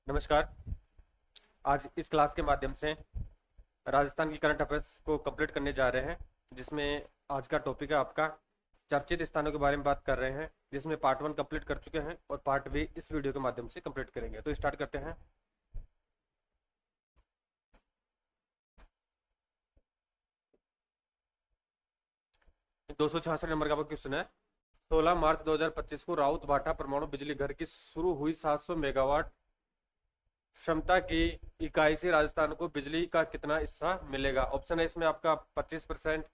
नमस्कार। आज इस क्लास के माध्यम से राजस्थान की करंट अफेयर्स को कंप्लीट करने जा रहे हैं, जिसमें आज का टॉपिक है आपका चर्चित स्थानों के बारे में बात कर रहे हैं, जिसमें पार्ट 1 कंप्लीट कर चुके हैं और पार्ट भी इस वीडियो के माध्यम से कंप्लीट करेंगे। तो स्टार्ट करते हैं। 266 नंबर का क्वेश्चन है। 16 मार्च 2025 को राउत भाटा परमाणु बिजली घर की शुरू हुई 700 मेगावाट क्षमता की इकाई से राजस्थान को बिजली का कितना हिस्सा मिलेगा? ऑप्शन है इसमें आपका 25%,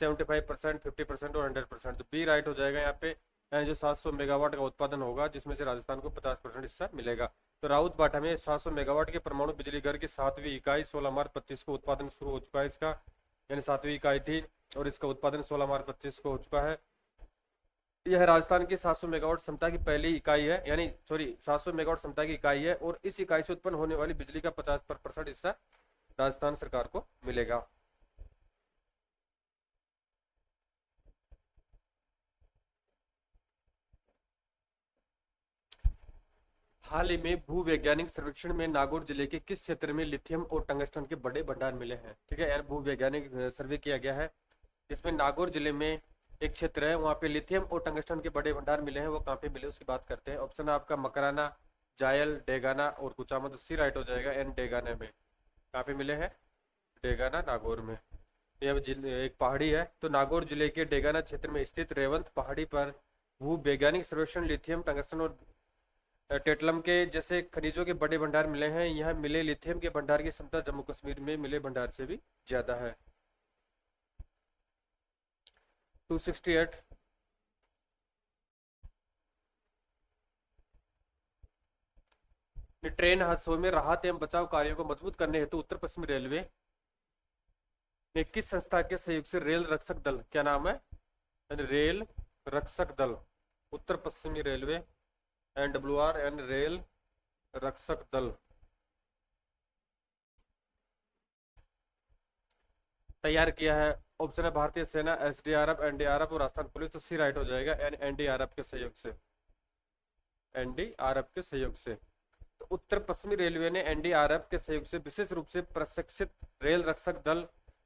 75%, 50% और 100%। तो बी राइट हो जाएगा यहाँ पे। यानी जो 700 मेगावाट का उत्पादन होगा, जिसमें से राजस्थान को 50% हिस्सा मिलेगा। तो राउत भाटा में 700 मेगावाट के परमाणु बिजली घर की 7वीं इकाई 16 मार्च 25 को उत्पादन शुरू हो चुका है इसका। यानी 7वीं इकाई थी और इसका उत्पादन 16 मार्च 25 को हो चुका है। यह राजस्थान की 700 मेगावाट क्षमता की पहली इकाई है, यानी सॉरी 700 मेगावाट क्षमता की इकाई है, और इस इकाई से उत्पन्न होने वाली बिजली का 50% हिस्सा राजस्थान सरकार को मिलेगा। हाल ही में भूवैज्ञानिक सर्वेक्षण में नागौर जिले के किस क्षेत्र में लिथियम और टंगस्टन के बड़े भंडार मिले हैं? ठीक है यार, भूवैज्ञानिक सर्वे किया गया है, जिसमें नागौर जिले में एक क्षेत्र है, वहाँ पे लिथियम और टंगस्टन के बड़े भंडार मिले हैं। वो कहाँ पे मिले उसकी बात करते हैं। ऑप्शन है आपका मकराना, जायल, डेगाना और कुचामन। तो सी राइट हो जाएगा, एन डेगाना में। कहाँ पे मिले हैं? डेगाना, नागौर में। यह एक पहाड़ी है, तो नागौर जिले के डेगाना क्षेत्र में स्थित रेवंत पहाड़ी पर भूवैज्ञानिक सर्वेक्षण लिथियम, टंगस्टन और टेटलम के जैसे खनिजों के बड़े भंडार मिले हैं। यहाँ मिले लिथियम के भंडार की क्षमता जम्मू कश्मीर में मिले भंडार से भी ज्यादा है। 268। ट्रेन हादसों में राहत एवं बचाव कार्यों को मजबूत करने हेतु उत्तर पश्चिमी रेलवे ने किस संस्था के सहयोग से रेल रक्षक दल, क्या नाम है? रेल रक्षक दल, उत्तर पश्चिमी रेलवे, NWR एंड रेल रक्षक दल तैयार किया है। ऑप्शन है भारतीय सेना, SDRF, NDRF और राजस्थान पुलिस। तो सी राइट हो जाएगा, NDRF के सहयोग से। NDRF के सहयोग से। तो उत्तर पश्चिमी रेलवे ने NDRF के सहयोग से विशेष रूप से प्रशिक्षित रेल रक्षक दल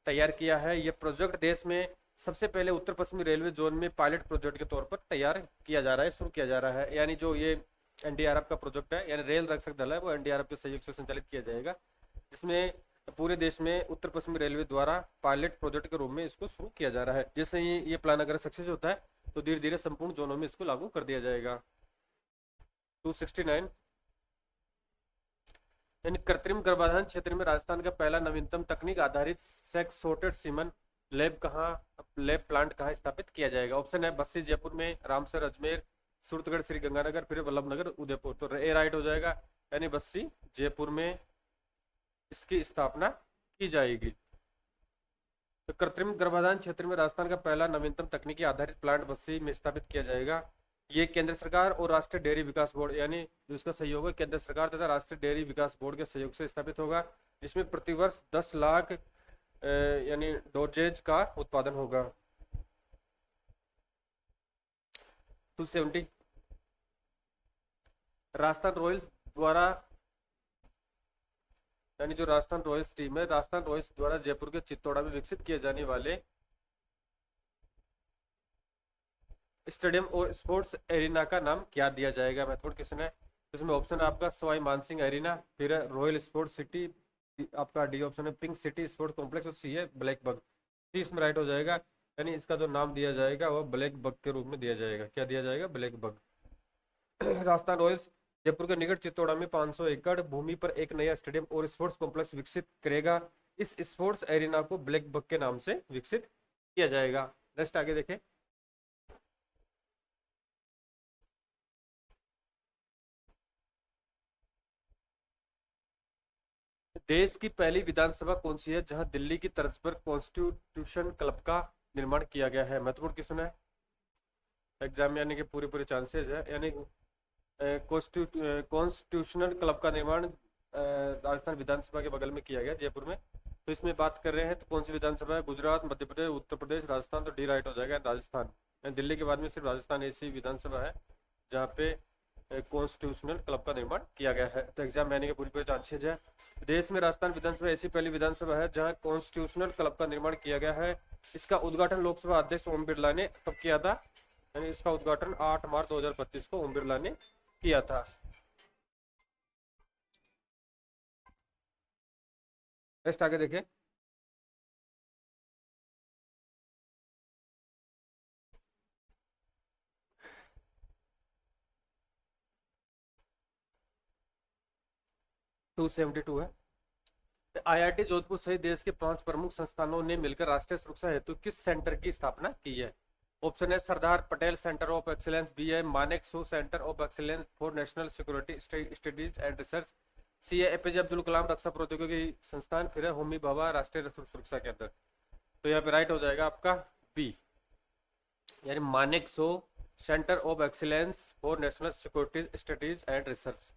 तैयार किया है। यह प्रोजेक्ट देश में सबसे पहले उत्तर पश्चिमी रेलवे जोन में पायलट प्रोजेक्ट के तौर पर तैयार किया जा रहा है, शुरू किया जा रहा है। यानी जो ये NDRF का प्रोजेक्ट है, यानी रेल रक्षक दल है, वो NDRF के सहयोग से संचालित किया जाएगा, जिसमें पूरे देश में उत्तर पश्चिमी रेलवे द्वारा पायलट प्रोजेक्ट के रूप में इसको शुरू किया जा रहा है। जैसे ही ये प्लान अगर सक्सेस होता है तो धीरे धीरे संपूर्ण जोनों में इसको लागू कर दिया जाएगा। 269। यानी कृत्रिम गर्भाधान क्षेत्र में राजस्थान का पहला नवीनतम तकनीक आधारित sex sorted semen lab plant कहाँ स्थापित किया जाएगा? ऑप्शन है बस्सी जयपुर में, रामसर अजमेर, सूरतगढ़ श्री गंगानगर, फिर वल्लभनगर उदयपुर। तो ए राइट हो जाएगा, यानी बस्सी जयपुर में इसकी स्थापना की जाएगी। तो कृत्रिम गर्भाधान क्षेत्र में राजस्थान का पहला नवीनतम तकनीकी आधारित प्लांट बस्सी में स्थापित किया जाएगा। ये केंद्र सरकार और राष्ट्रीय डेयरी विकास बोर्ड, यानी जो इसका सहयोग है केंद्र सरकार तथा राष्ट्रीय डेयरी विकास बोर्ड के सहयोग से स्थापित होगा, जिसमें प्रतिवर्ष 10 लाख यानी डोजेज का उत्पादन होगा। 270। राजस्थान रॉयल्स द्वारा, यानी जो राजस्थान रॉयल्स टीम है, राजस्थान रॉयल्स द्वारा जयपुर के चित्तौड़ा में विकसित किए जाने वाले स्टेडियम और स्पोर्ट्स एरिना का नाम क्या दिया जाएगा? महत्वपूर्ण क्वेश्चन है। इसमें ऑप्शन है आपका सवाई मानसिंह एरिना, फिर है रॉयल स्पोर्ट्स सिटी, आपका डी ऑप्शन है पिंक सिटी स्पोर्ट्स कॉम्प्लेक्स, और सी है ब्लैक बग। सी इसमें राइट हो जाएगा, यानी इसका जो नाम दिया जाएगा वह ब्लैक बग के रूप में दिया जाएगा। क्या दिया जाएगा? Black bug. Rajasthan Royals Jaipur के निकट चित्तौड़ा में 500 एकड़ भूमि पर एक नया स्टेडियम और स्पोर्ट्स कॉम्प्लेक्स विकसित करेगा। इस स्पोर्ट्स एरिना को ब्लैक बग के नाम से विकसित किया जाएगा। नेक्स्ट आगे देखें। देश की पहली विधानसभा कौन सी है जहां दिल्ली की तर्ज पर कॉन्स्टिट्यूशन क्लब का निर्माण किया गया है? महत्वपूर्ण क्वेश्चन है एग्जाम में आने के पूरे पूरे चांसेस है। यानी कॉन्स्टिट्यूशनल क्लब का निर्माण राजस्थान विधानसभा के बगल में किया गया, जयपुर में। तो इसमें बात कर रहे हैं तो कौन सी विधानसभा है? गुजरात, मध्य प्रदेश, उत्तर प्रदेश, राजस्थान। तो डी राइट हो जाएगा, राजस्थान। दिल्ली के बाद में सिर्फ राजस्थान ऐसी विधानसभा है जहाँ पे कॉन्स्टिट्यूशनल क्लब का निर्माण किया गया है। तो एग्जाम मैंने की पूरी पूरी अच्छे से देश में राजस्थान विधानसभा ऐसी पहली विधानसभा है जहां कॉन्स्टिट्यूशनल क्लब का निर्माण किया गया है। इसका उद्घाटन लोकसभा अध्यक्ष ओम बिरला ने कब किया था? यानी इसका उद्घाटन 8 मार्च 2025 को ओम बिरला ने किया था। नेक्स्ट आगे देखें। टू 72 है। आईआईटी जोधपुर सहित देश के 5 प्रमुख संस्थानों ने मिलकर राष्ट्रीय सुरक्षा हेतु किस सेंटर की स्थापना की है? ऑप्शन है Sardar Patel centre of excellence, B है Manekshaw centre of excellence for national security studies and research, C है एपीजे अब्दुल कलाम रक्षा प्रौद्योगिकी संस्थान, फिर है होमी भाभा राष्ट्रीय सुरक्षा केंद्र। तो यहाँ पे राइट हो जाएगा आपका बी, यानी Manek show centre of excellence for national security studies and research.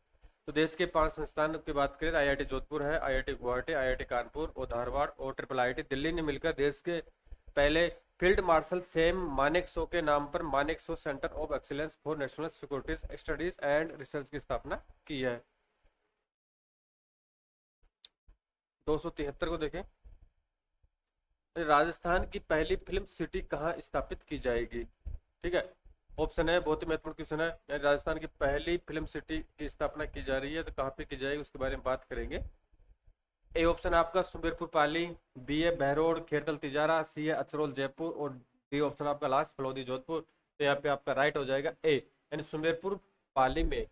तो देश के 5 संस्थान की बात करें, आईआईटी जोधपुर है, आईआईटी गुवाहाटी, आईआईटी कानपुर और धारवाड़ और ट्रिपल आईआईटी दिल्ली ने मिलकर देश के पहले फील्ड मार्शल सैम मानेकशॉ के नाम पर Manekshaw centre of excellence for national security studies and research की स्थापना की है। 273 को देखें। राजस्थान की पहली फिल्म सिटी कहाँ स्थापित की जाएगी? ठीक है, ऑप्शन है बहुत ही महत्वपूर्ण क्वेश्चन है। यानी राजस्थान की पहली फिल्म सिटी की स्थापना की जा रही है, तो कहाँ पे की जाएगी उसके बारे में बात करेंगे। ए ऑप्शन आपका सुमेरपुर पाली, बी है बहरोड खेरतल तिजारा, सी है अचरोल जयपुर और डी ऑप्शन आपका लास्ट फलौदी जोधपुर। तो यहाँ पे आपका राइट हो जाएगा ए, यानी सुमेरपुर पाली में,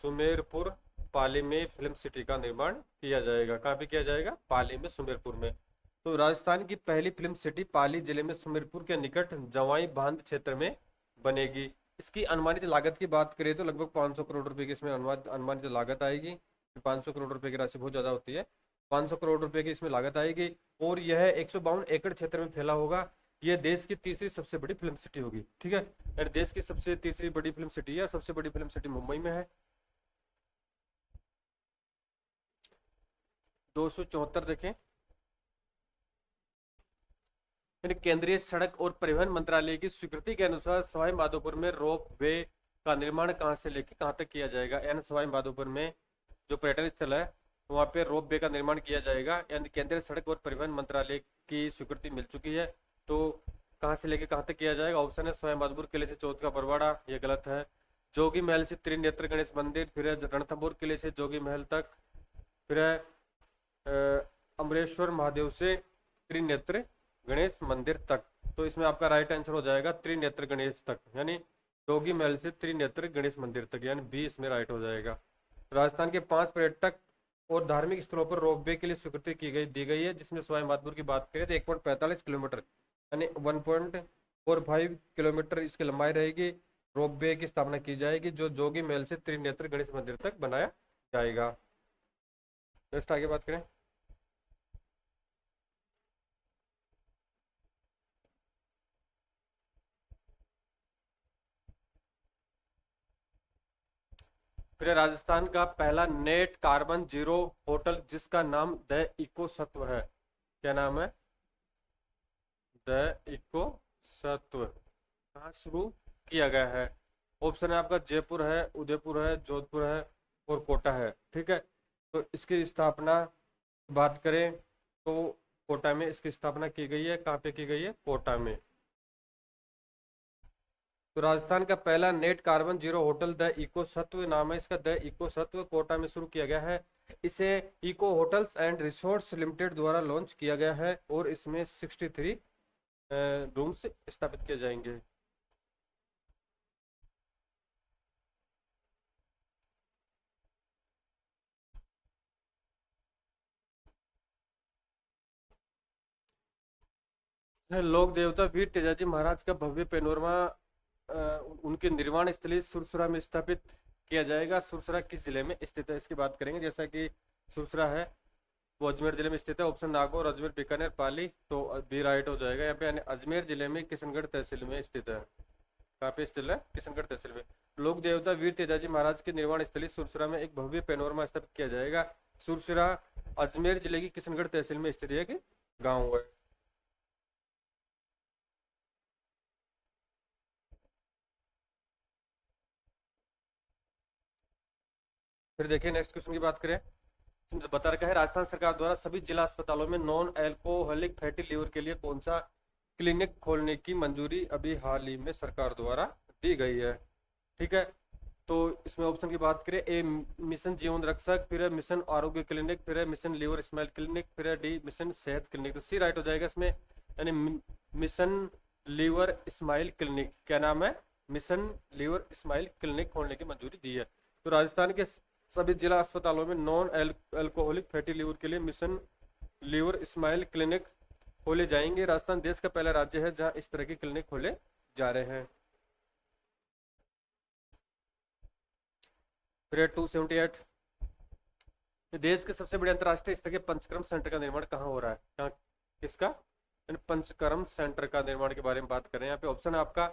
सुमेरपुर पाली में फिल्म सिटी का निर्माण किया जाएगा। कहाँ पे किया जाएगा? पाली में, सुमेरपुर में। तो राजस्थान की पहली फिल्म सिटी पाली जिले में सुमेरपुर के निकट जवाई बांध क्षेत्र में बनेगी। इसकी अनुमानित लागत की बात करें तो लगभग 500 करोड़ रुपए की इसमें अनुमानित लागत आएगी। 500 करोड़ रुपए की राशि बहुत ज्यादा होती है। 500 करोड़ रुपए की इसमें लागत आएगी और यह 152 एकड़ क्षेत्र में फैला होगा। यह देश की तीसरी सबसे बड़ी फिल्म सिटी होगी। ठीक है, यानी देश की सबसे तीसरी बड़ी फिल्म सिटी है और सबसे बड़ी फिल्म सिटी मुंबई में है। 274 देखें। केंद्रीय सड़क और परिवहन मंत्रालय की स्वीकृति के अनुसार सवाई माधोपुर में रोप वे का निर्माण कहां से लेकर कहां तक किया जाएगा? यानी सवाई माधोपुर में जो पर्यटन स्थल है वहां पे रोप वे का निर्माण किया जाएगा। यानी केंद्रीय सड़क और परिवहन मंत्रालय की स्वीकृति मिल चुकी है। तो कहां से लेकर कहां तक किया जाएगा? ऑप्शन है सवाई माधोपुर किले से चौथ का बरवाड़ा, ये गलत है। जोगी महल से त्रिनेत्र गणेश मंदिर, फिर है रणथंभौर किले से जोगी महल तक, फिर है अमरेश्वर महादेव से त्रिनेत्र गणेश मंदिर तक। तो इसमें आपका राइट आंसर हो जाएगा त्रिनेत्र गणेश तक, यानी जोगी महल से त्रिनेत्र गणेश मंदिर तक, यानी बी इसमें राइट हो जाएगा। राजस्थान के 5 पर्यटक और धार्मिक स्थलों पर रोपवे के लिए स्वीकृति दी गई है, जिसमें सवाई माधोपुर की बात करें तो 1.45 किलोमीटर यानी 1.45 किलोमीटर इसकी लंबाई रहेगी। रोपवे की स्थापना की जाएगी जो जोगी महल से त्रिनेत्र गणेश मंदिर तक बनाया जाएगा। नेक्स्ट आगे बात करें। फिर राजस्थान का पहला नेट कार्बन जीरो होटल जिसका नाम द इको सत्व है। क्या नाम है? द इको सत्व। कहाँ शुरू किया गया है? ऑप्शन है आपका जयपुर है, उदयपुर है, जोधपुर है और कोटा है। ठीक है, तो इसकी स्थापना बात करें तो कोटा में इसकी स्थापना की गई है। कहाँ पे की गई है? कोटा में। तो राजस्थान का पहला net carbon zero hotel the eco Satva नाम है इसका, द इको सत्व, कोटा में शुरू किया गया है। इसे eco hotels and resorts limited द्वारा लॉन्च किया गया है और इसमें 63 रूम्स स्थापित किए जाएंगे। लोक देवता वीर तेजाजी महाराज का भव्य पैनोरमा उनके निर्वाण स्थली सुरसरा में स्थापित किया जाएगा। सुरसरा किस जिले में स्थित है इसकी बात करेंगे। जैसा कि सुरसरा है वो अजमेर जिले में स्थित है। ऑप्शन नागौर, अजमेर, बीकानेर, पाली। तो बी राइट हो जाएगा यहाँ पे, यानी अजमेर जिले में किशनगढ़ तहसील में स्थित है। कहाँ पे स्थित है? किशनगढ़ तहसील में। लोक देवता वीर तेजाजी महाराज की निर्वाण स्थली सुरसरा में एक भव्य पैनोरमा स्थापित किया जाएगा। सुरसरा अजमेर जिले की किशनगढ़ तहसील में स्थित एक गाँव है। फिर देखिए नेक्स्ट क्वेश्चन की बात करें, इसमें बता रखा है राजस्थान सरकार द्वारा सभी जिला अस्पतालों में नॉन एल्कोहलिक फैटी लीवर के लिए कौन सा क्लिनिक खोलने की मंजूरी अभी हाल ही में सरकार द्वारा दी गई है। ठीक है, तो इसमें ऑप्शन की बात करें, ए मिशन जीवन रक्षक, फिर है मिशन आरोग्य क्लिनिक, फिर है मिशन लीवर स्माइल क्लिनिक, फिर है डी मिशन सेहत क्लिनिक। तो सी राइट हो जाएगा इसमें, यानी मिशन लीवर स्माइल क्लिनिक। क्या नाम है? मिशन लीवर स्माइल क्लिनिक खोलने की मंजूरी दी है। तो राजस्थान के सभी जिला अस्पतालों में नॉन एल्कोहलिक फैटी लीवर के लिए मिशन लीवर स्माइल क्लिनिक खोले जाएंगे। राजस्थान देश का पहला राज्य है जहां इस तरह की क्लिनिक खोले जा रहे हैं। फिर 278, देश के सबसे बड़े अंतर्राष्ट्रीय स्तर के पंचकर्म सेंटर का निर्माण कहाँ हो रहा है? कहाँ, किसका? पंचकर्म सेंटर का निर्माण के बारे में बात करें। यहाँ पे ऑप्शन है आपका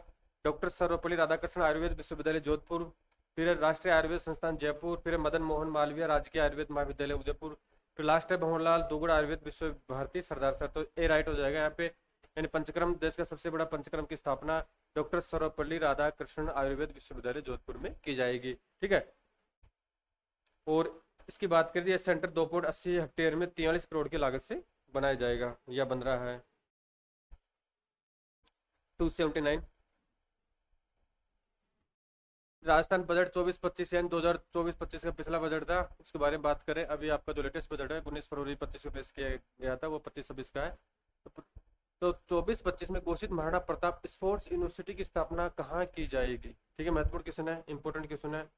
डॉक्टर सर्वपल्ली राधाकृष्ण आयुर्वेद विश्वविद्यालय जोधपुर, फिर राष्ट्रीय आयुर्वेद संस्थान जयपुर, फिर मदन मोहन मालवीय राजकीय आयुर्वेद महाविद्यालय उदयपुर, फिर लास्ट है भंवरलाल दुगड़ आयुर्वेद विश्व भारती सरदार सर। तो ए राइट हो जाएगा यहाँ पे, यानी पंचकर्म देश का सबसे बड़ा पंचकर्म की स्थापना डॉक्टर सर्वपल्ली राधाकृष्ण आयुर्वेद विश्वविद्यालय जोधपुर में की जाएगी। ठीक है, और इसकी बात करें, यह सेंटर 2.80 हेक्टेयर में 43 करोड़ की लागत से बनाया जाएगा या बन रहा है। 279, राजस्थान बजट 24-25 यानी 2024-25 का पिछला बजट था, उसके बारे में बात करें। अभी आपका जो लेटेस्ट बजट है 19 फरवरी 25 को पेश किया गया था, वो 25-26 का है। तो 24-25 में घोषित महाराणा प्रताप स्पोर्ट्स यूनिवर्सिटी की स्थापना कहाँ की जाएगी? ठीक है, महत्वपूर्ण क्वेश्चन है, इंपॉर्टेंट क्वेश्चन है,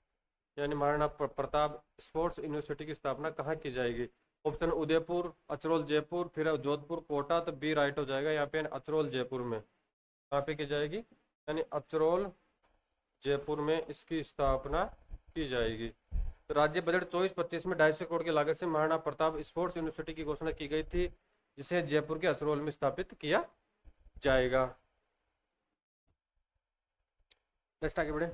यानी महाराणा प्रताप स्पोर्ट्स यूनिवर्सिटी की स्थापना कहाँ की जाएगी? ऑप्शन उदयपुर, अचरोल जयपुर, फिर जोधपुर, कोटा। तो बी राइट हो जाएगा यहाँ पे, अचरोल जयपुर में। कहाँ पे की जाएगी? यानी अचरोल जयपुर में इसकी स्थापना की जाएगी। तो राज्य बजट 24-25 में 250 करोड़ की लागत से महाराणा प्रताप स्पोर्ट्स यूनिवर्सिटी की घोषणा की गई थी, जिसे जयपुर के अचरोल में स्थापित किया जाएगा। नेक्स्ट आगे बढ़े,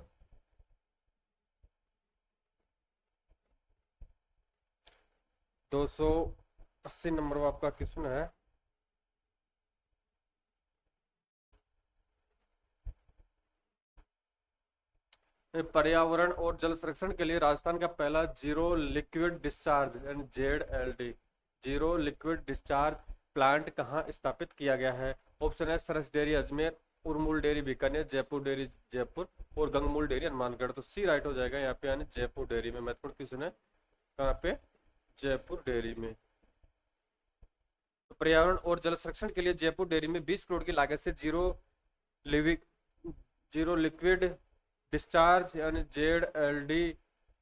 280 नंबर का आपका क्वेश्चन है। पर्यावरण और जल संरक्षण के लिए राजस्थान का पहला जीरो लिक्विड डिस्चार्ज यानी ZLD zero liquid discharge plant कहाँ स्थापित किया गया है? ऑप्शन है Saras dairy Ajmer, Urmul dairy Bikaner, Jaipur dairy Jaipur और गंगमूल डेयरी हनुमानगढ़। तो सी राइट हो जाएगा यहाँ पे, यानी जयपुर डेयरी में। महत्वपूर्ण क्वेश्चन है, कहाँ पे? जयपुर डेयरी में। तो पर्यावरण और जल संरक्षण के लिए जयपुर डेयरी में 20 करोड़ की लागत से जीरो लिक्विड डिस्चार्ज यानी ZLD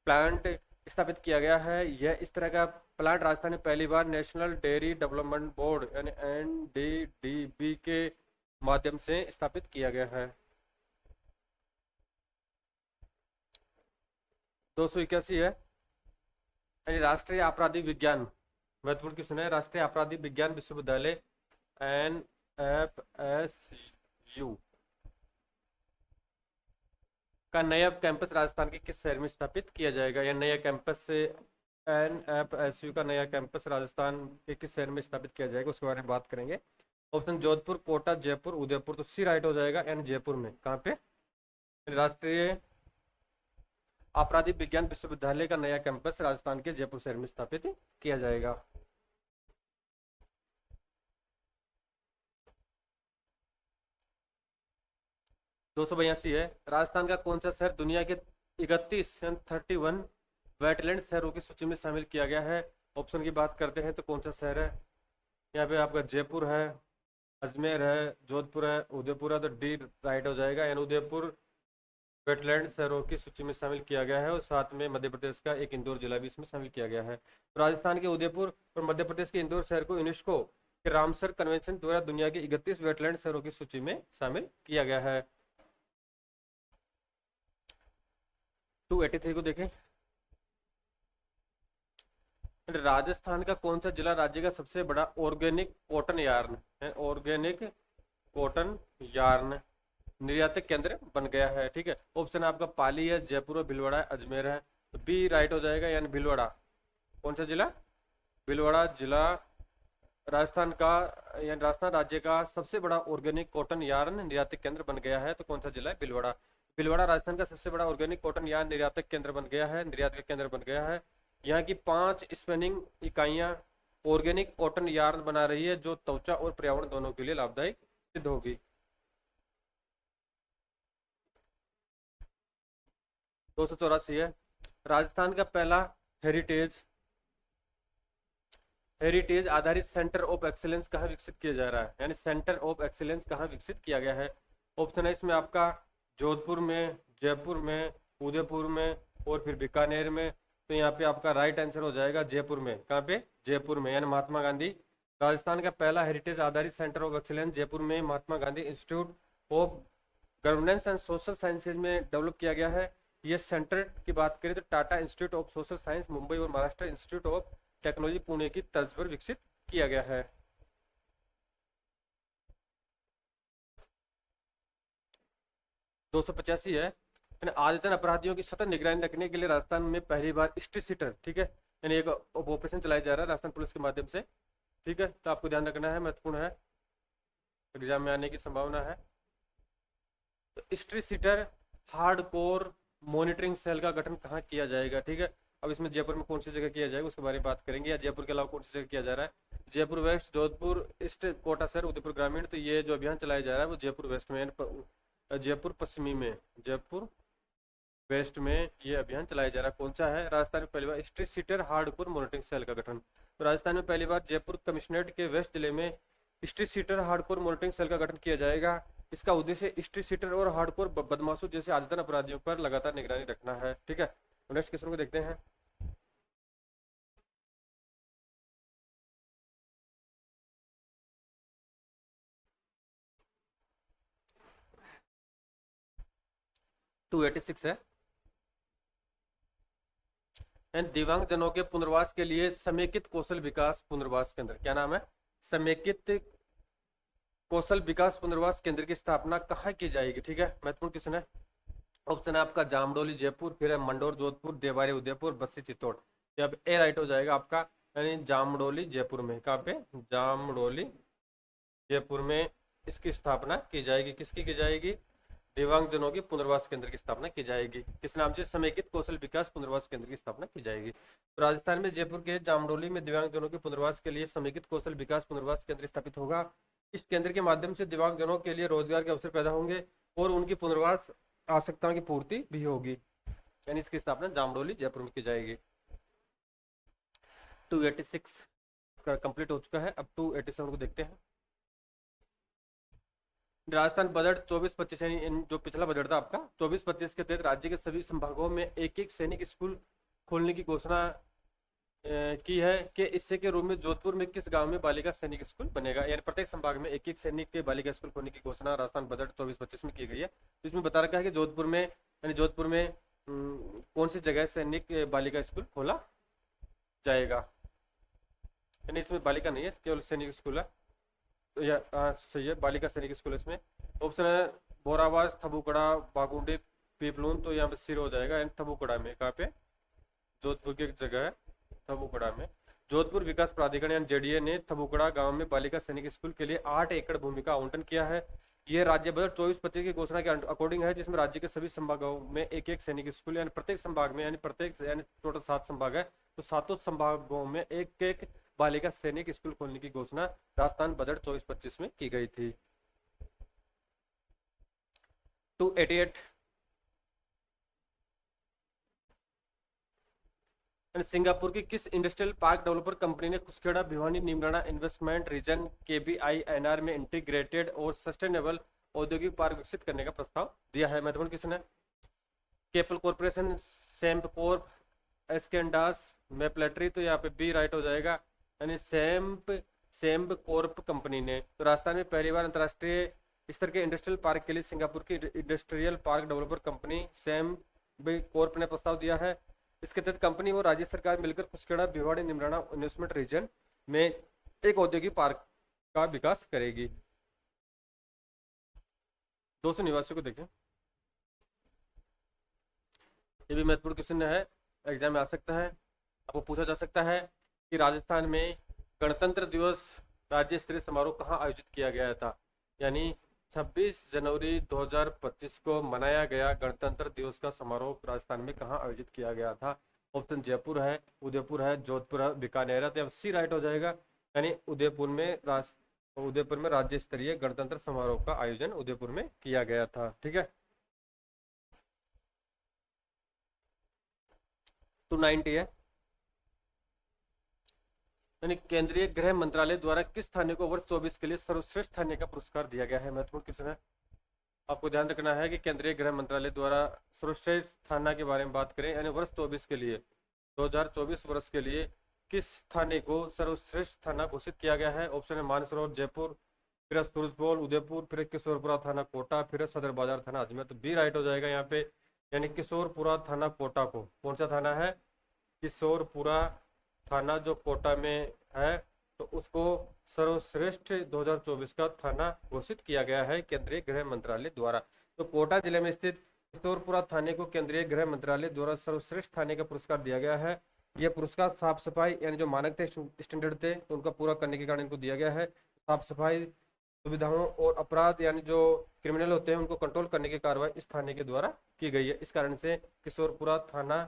प्लांट स्थापित किया गया है। यह इस तरह का प्लांट राजस्थान में पहली बार नेशनल डेयरी डेवलपमेंट बोर्ड यानी NDDB के माध्यम से स्थापित किया गया है। 281 है, यानी राष्ट्रीय आपराधिक विज्ञान, महत्वपूर्ण क्वेश्चन है, राष्ट्रीय आपराधिक विज्ञान विश्वविद्यालय NFSU का नया कैंपस राजस्थान के किस शहर में स्थापित किया जाएगा? या नया कैंपस से NFSU का नया कैंपस राजस्थान के किस शहर में स्थापित किया जाएगा, उसके बारे में बात करेंगे। ऑप्शन जोधपुर, कोटा, जयपुर, उदयपुर। तो सी राइट हो जाएगा, यानी जयपुर में। कहाँ पे? राष्ट्रीय आपराधिक विज्ञान विश्वविद्यालय का नया कैंपस राजस्थान के जयपुर शहर में स्थापित किया जाएगा। दो सौ 82 है, राजस्थान का कौन सा शहर दुनिया के 31 वेटलैंड शहरों की सूची में शामिल किया गया है? ऑप्शन की बात करते हैं तो कौन सा शहर है यहाँ पे? आपका जयपुर है, अजमेर है, जोधपुर है, उदयपुर है। तो डी राइट हो जाएगा, यानी उदयपुर वेटलैंड शहरों की सूची में शामिल किया गया है, और साथ में मध्य प्रदेश का एक इंदौर जिला भी इसमें शामिल किया गया है। तो राजस्थान के उदयपुर और मध्य प्रदेश के इंदौर शहर को यूनेस्को के रामसर कन्वेंशन द्वारा दुनिया के 31 वेटलैंड शहरों की सूची में शामिल किया गया है। 283 को देखें, राजस्थान का कौन सा जिला राज्य का सबसे बड़ा ऑर्गेनिक कॉटन यार्न है? ऑर्गेनिक कॉटन यार्न निर्यातक केंद्र बन गया है। ठीक है, ऑप्शन आपका पाली है, जयपुर है, भीलवाड़ा है, अजमेर है। तो बी राइट हो जाएगा, यानी भीलवाड़ा। कौन सा जिला? भीलवाड़ा जिला राजस्थान का, यानी राजस्थान राज्य का सबसे बड़ा ऑर्गेनिक कॉटन यार्न निर्यातक केंद्र बन गया है। तो कौन सा जिला है? भीलवाड़ा। भीलवाड़ा राजस्थान का सबसे बड़ा ऑर्गेनिक कॉटन यार्न निर्यातक केंद्र बन गया है, निर्यात का केंद्र बन गया है। यहाँ की 5 स्पिनिंग इकाइयाँ ऑर्गेनिक कॉटन यार्न बना रही है, जो त्वचा और पर्यावरण दोनों के लिए लाभदायक सिद्ध होगी। 284 है, राजस्थान का पहला हेरिटेज हेरिटेज आधारित सेंटर ऑफ एक्सीलेंस कहाँ विकसित किया जा रहा है, यानी सेंटर ऑफ एक्सीलेंस कहाँ विकसित किया गया है। ऑप्शन है इसमें आपका जोधपुर में, जयपुर में, उदयपुर में और फिर बीकानेर में। तो यहाँ पे आपका राइट आंसर हो जाएगा जयपुर में। कहाँ पे? जयपुर में, यानी महात्मा गांधी राजस्थान का पहला हेरिटेज आधारित सेंटर ऑफ एक्सीलेंस जयपुर में Mahatma Gandhi institute of governance and social sciences में डेवलप किया गया है। ये सेंटर की बात करें तो Tata institute of social science Mumbai और Maharashtra institute of technology Pune की तर्ज पर विकसित किया गया है। दो सौ पचासी है, आदतन अपराधियों की सतत निगरानी रखने के लिए राजस्थान में पहली बार स्ट्रीट सीटर, ठीक है, यानी एक ऑपरेशन चलाया जा रहा है राजस्थान पुलिस के माध्यम से, ठीक है। तो आपको ध्यान रखना है, महत्वपूर्ण है, एग्जाम में आने की संभावना है। तो street seater hardcore monitoring cell का गठन कहाँ किया जाएगा, ठीक है। अब इसमें जयपुर में कौन सी जगह किया जाएगा उसके बारे में बात करेंगे, या जयपुर के अलावा कौन सी जगह किया जा रहा है। जयपुर वेस्ट, जोधपुर ईस्ट, कोटा शहर, उदयपुर ग्रामीण। तो ये जो अभियान चलाया जा रहा है वो जयपुर वेस्ट में, जयपुर पश्चिमी में, जयपुर वेस्ट में ये अभियान चलाया जा रहा है। कौन सा है? राजस्थान में पहली बार street seater hardcore monitoring cell का गठन। तो राजस्थान में पहली बार जयपुर कमिश्नरेट के वेस्ट जिले में street seater hardcore monitoring cell का गठन किया जाएगा। इसका उद्देश्य स्ट्रीट सीटर और हार्डकोर बदमाशों जैसे आदतन अपराधियों पर लगातार निगरानी रखना है, ठीक है। नेक्स्ट क्वेश्चन को देखते हैं। टू 86 है, दिव्यांग जनों के पुनर्वास के लिए समेकित कौशल विकास पुनर्वास केंद्र, क्या नाम है? समेकित कौशल विकास पुनर्वास केंद्र की स्थापना कहाँ की जाएगी, ठीक है। महत्वपूर्ण क्वेश्चन है। ऑप्शन है आपका जामडोली जयपुर, फिर है मंडोर जोधपुर, देवारी उदयपुर, बस्सी चित्तौड़। यहाँ पे ए राइट हो जाएगा आपका, यानी जामडोली जयपुर में। कहाँ पे? जामडोली जयपुर में इसकी स्थापना की जाएगी। किसकी की जाएगी? दिव्यांगजनों के पुनर्वास केंद्र की स्थापना की जाएगी। किस नाम से? समेकित कौशल विकास पुनर्वास केंद्र की स्थापना की जाएगी। तो राजस्थान में जयपुर के जामडोली में दिव्यांगजनों के पुनर्वास के लिए समेकित कौशल विकास पुनर्वास केंद्र स्थापित होगा। इस केंद्र के माध्यम से दिव्यांगजनों के लिए रोजगार के अवसर पैदा होंगे और उनकी पुनर्वास आवश्यकताओं की पूर्ति भी होगी, यानी इसकी स्थापना जामडोली जयपुर में की जाएगी। 286 का कंप्लीट हो चुका है। अब 287 को देखते हैं। राजस्थान बजट 24-25, यानी जो पिछला बजट था आपका 24-25 के तहत राज्य के सभी संभागों में एक एक सैनिक स्कूल खोलने की घोषणा की है कि इससे के रूप में जोधपुर में किस गांव में बालिका सैनिक स्कूल बनेगा, यानी प्रत्येक संभाग में एक एक सैनिक के बालिका स्कूल खोलने की घोषणा राजस्थान बजट 24-25 में की गई है। तो इसमें बता रखा है कि जोधपुर में, यानी जोधपुर में कौन सी जगह सैनिक बालिका स्कूल खोला जाएगा, यानी इसमें बालिका नहीं है, केवल सैनिक स्कूल है। तो यह सही है, बालिका सैनिक स्कूल इसमें। ऑप्शन है बोरावास, थबुकड़ा, बागुंडी, पीपलून। तो यहाँ पे सिर हो जाएगा, यानी थबुकड़ा में। कहाँ पे? जोधपुर की एक जगह है थबुकड़ा में। जोधपुर विकास प्राधिकरण यानी जेडीए ने थबुकड़ा गांव में बालिका सैनिक स्कूल के लिए 8 एकड़ भूमि का आवंटन किया है। यह राज्य बजट 24-25 की घोषणा के अकॉर्डिंग है, जिसमें राज्य के सभी संभागों में एक एक सैनिक स्कूल, यानी प्रत्येक संभाग में, यानी टोटल 7 संभाग है, तो 7 संभागों में एक एक बालिका सैनिक स्कूल खोलने की घोषणा राजस्थान बजट 24-25 में की गई थी। 288, सिंगापुर की किस इंडस्ट्रियल पार्क डेवलपर कंपनी ने Kushkhera Bhiwani Neemrana investment region KBINR में इंटीग्रेटेड और सस्टेनेबल औद्योगिक पार्क विकसित करने का प्रस्ताव दिया है? महत्वपूर्ण क्वेश्चन है। Keppel corporation, Sembcorp, Ascendas, Mapletree. तो यहाँ पे बी राइट हो जाएगा, यानी सैम्प कॉर्प कंपनी ने। तो राजस्थान में पहली बार अंतर्राष्ट्रीय स्तर के इंडस्ट्रियल पार्क के लिए सिंगापुर की industrial park developer company SAMP Corp ने प्रस्ताव दिया है। इसके तहत कंपनी और राज्य सरकार मिलकर कुसखेड़ा भिवाड़ी निमराना इन्वेस्टमेंट रीजन में एक औद्योगिक पार्क का विकास करेगी। 200 निवासियों को देखें। ये भी महत्वपूर्ण क्वेश्चन है, एग्जाम में आ सकता है। आपको पूछा जा सकता है कि राजस्थान में गणतंत्र दिवस राज्य स्तरीय समारोह कहाँ आयोजित किया गया था, यानी 26 जनवरी 2025 को मनाया गया गणतंत्र दिवस का समारोह राजस्थान में कहाँ आयोजित किया गया था? ऑप्शन जयपुर है, उदयपुर है, जोधपुर है, बीकानेर है। तो अब सी राइट हो जाएगा, यानी उदयपुर में राज्य स्तरीय गणतंत्र समारोह का आयोजन उदयपुर में किया गया था। ठीक है, 290 है। यानी केंद्रीय गृह मंत्रालय द्वारा किस थाने को वर्ष 24 के लिए सर्वश्रेष्ठ थाने का पुरस्कार दिया गया है? महत्वपूर्ण क्वेश्चन है, आपको ध्यान रखना है कि केंद्रीय गृह मंत्रालय द्वारा सर्वश्रेष्ठ थाना के बारे में बात करें, यानी वर्ष 24 के लिए 2024 वर्ष के लिए किस थाने को सर्वश्रेष्ठ थाना घोषित किया गया है? ऑप्शन है मानसरोवर जयपुर, फिर सूरजपोल उदयपुर, फिर किशोरपुरा थाना कोटा, फिर सदर बाजार थाना अजमेर। तो बी राइट हो जाएगा यहाँ पे, यानी किशोरपुरा थाना कोटा को, कौन सा थाना है? किशोरपुरा थाना जो कोटा में है, तो उसको सर्वश्रेष्ठ 2024 का थाना घोषित किया गया है केंद्रीय गृह मंत्रालय द्वारा। तो कोटा जिले में स्थित किशोरपुरा थाने को केंद्रीय गृह मंत्रालय द्वारा सर्वश्रेष्ठ थाने का पुरस्कार दिया गया है। यह पुरस्कार साफ सफाई यानी जो मानक थे, स्टैंडर्ड थे, तो उनका पूरा करने के कारण इनको दिया गया है। साफ सफाई सुविधाओं और अपराध यानी जो क्रिमिनल होते हैं उनको कंट्रोल करने की कार्रवाई इस थाने के द्वारा की गई है। इस कारण से किशोरपुरा थाना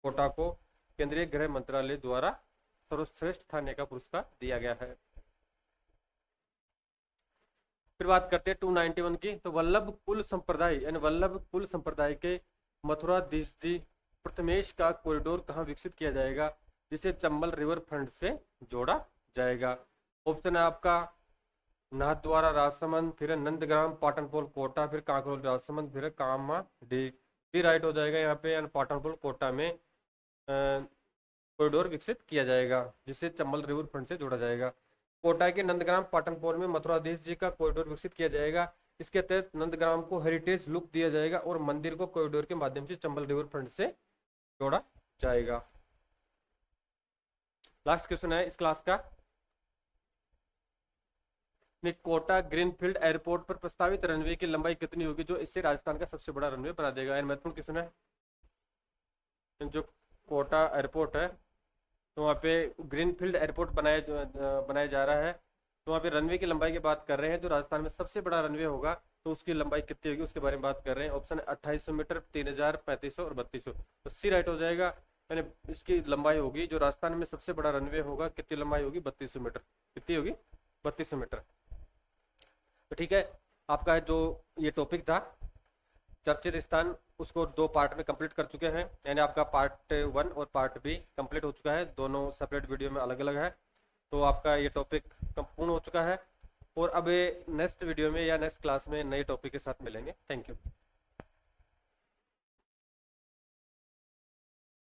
कोटा को केंद्रीय गृह मंत्रालय द्वारा सर्वश्रेष्ठ थाने का पुरस्कार दिया गया है। फिर बात करते हैं 291 की। तो वल्लभ कुल संप्रदाय यानी वल्लभ कुल संप्रदाय के मथुराधीश जी प्रथमेश का कॉरिडोर कहाँ विकसित किया जाएगा, जिसे चंबल रिवर फ्रंट से जोड़ा जाएगा? ऑप्शन है आपका नाथद्वारा राजसमंद, फिर नंदग्राम पाटनपोल कोटा, फिर कांकरोल राजसमंद, फिर कामा डी। भी राइट हो जाएगा यहाँ पे, यानी पाटनपोल कोटा में कॉरिडोर विकसित किया जाएगा जिसे चंबल रिवर फ्रंट से जोड़ा जाएगा। कोटा के नंदग्राम पाटनपोल में मथुराधीश जी का कॉरिडोर विकसित किया जाएगा। इसके तहत नंदग्राम को हेरिटेज लुक दिया जाएगा और मंदिर को कॉरिडोर के माध्यम से चंबल रिवर फ्रंट से जोड़ा जाएगा। लास्ट क्वेश्चन है इस क्लास का। कोटा ग्रीनफील्ड एयरपोर्ट पर प्रस्तावित रनवे की लंबाई कितनी होगी जो इससे राजस्थान का सबसे बड़ा रनवे बना देगा? महत्वपूर्ण क्वेश्चन है। जो कोटा एयरपोर्ट है तो वहाँ पे ग्रीनफील्ड एयरपोर्ट बनाया जा रहा है, तो वहाँ पे रनवे की लंबाई की बात कर रहे हैं। जो राजस्थान में सबसे बड़ा रनवे होगा तो उसकी लंबाई कितनी होगी उसके बारे में बात कर रहे हैं। ऑप्शन 2800 मीटर, 3000, 3500 और 3200। तो सी राइट हो जाएगा, यानी इसकी लंबाई होगी जो राजस्थान में सबसे बड़ा रनवे होगा, कितनी लंबाई होगी? 3200 मीटर। कितनी होगी? 3200 मीटर। तो ठीक है, आपका जो ये टॉपिक था चर्चित स्थान, उसको 2 पार्ट में कंप्लीट कर चुके हैं, यानी आपका पार्ट 1 और पार्ट बी कंप्लीट हो चुका है, दोनों सेपरेट वीडियो में अलग अलग है। तो आपका ये टॉपिक पूर्ण हो चुका है और अब नेक्स्ट वीडियो में या नेक्स्ट क्लास में नए टॉपिक के साथ मिलेंगे। Thank you.